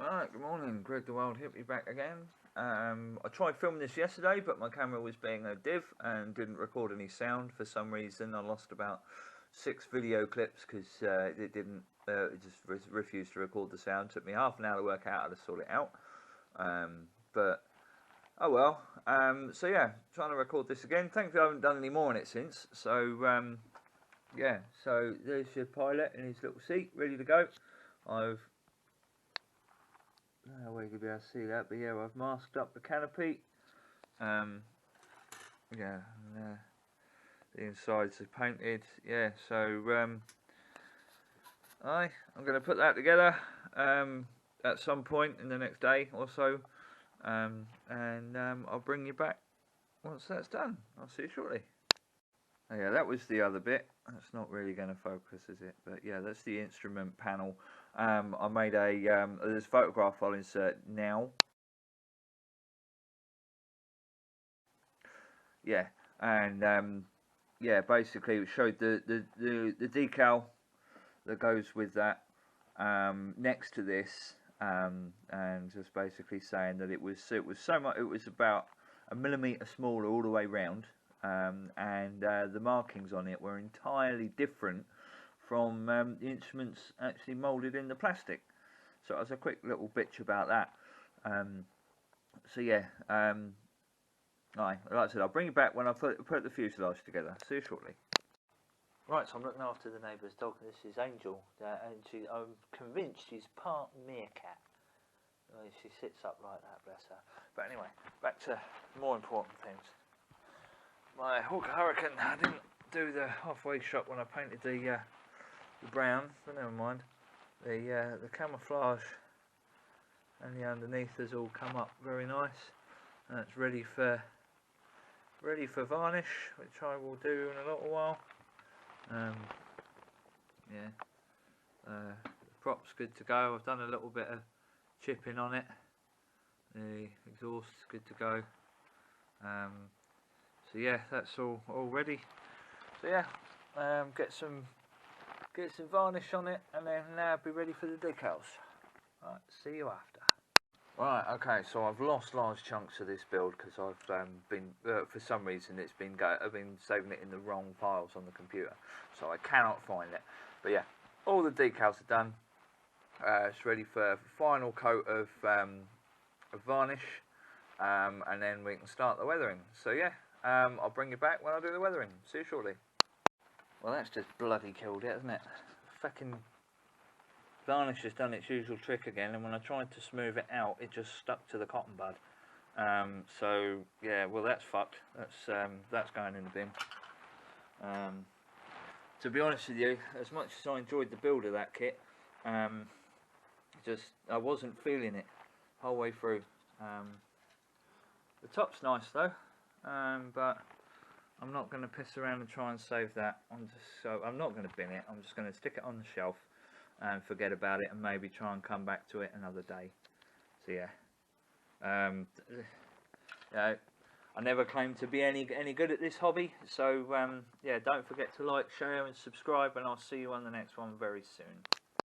Alright, good morning, Greg the Wild Hippie back again. I tried filming this yesterday, but my camera was being a div and didn't record any sound for some reason. I lost about 6 video clips because it just refused to record the sound. It took me half an hour to work out how to sort it out. But oh well. So yeah, trying to record this again. Thankfully I haven't done any more on it since. So yeah, so there's your pilot in his little seat, ready to go. I don't know where you'll be able to see that, but yeah, I've masked up the canopy. Yeah, and, the insides are painted. Yeah, so I'm going to put that together at some point in the next day or so, and I'll bring you back once that's done. I'll see you shortly. Oh, yeah, that was the other bit. That's not really going to focus, is it? But yeah, that's the instrument panel. I made there's a photograph I'll insert now. Yeah, and yeah, basically it showed the decal that goes with that next to this, and just basically saying that it was about a millimetre smaller all the way round, and the markings on it were entirely different from the instruments actually moulded in the plastic. So it was a quick little bitch about that. So yeah, like I said, I'll bring you back when I put the fuselage together. See you shortly. Right, so I'm looking after the neighbour's dog. This is Angel, and I'm convinced she's part meerkat. She sits up like that, bless her. But anyway, back to more important things. My Revell Hurricane, I didn't do the halfway shot when I painted the brown, but never mind. The camouflage and the underneath has all come up very nice, and it's ready for varnish, which I will do in a little while. Yeah, the prop's good to go. I've done a little bit of chipping on it. The exhaust's good to go. So yeah, that's all ready. So yeah, get some varnish on it, and then be ready for the decals. Right, see you after. Right, okay, so I've lost large chunks of this build because I've been for some reason I've been saving it in the wrong files on the computer, so I cannot find it. But yeah, all the decals are done. It's ready for final coat of varnish, and then we can start the weathering. So yeah, I'll bring you back when I do the weathering. See you shortly. Well, that's just bloody killed it, hasn't it? Fucking varnish has done its usual trick again, and when I tried to smooth it out, it just stuck to the cotton bud. So yeah, well, that's fucked. That's going in the bin. To be honest with you, as much as I enjoyed the build of that kit, I wasn't feeling it the whole way through. The top's nice though, but I'm not going to piss around and try and save that. I'm not going to bin it. I'm just going to stick it on the shelf and forget about it, and maybe try and come back to it another day. So yeah, yeah, I never claimed to be any good at this hobby. So yeah, don't forget to like, share, and subscribe, and I'll see you on the next one very soon.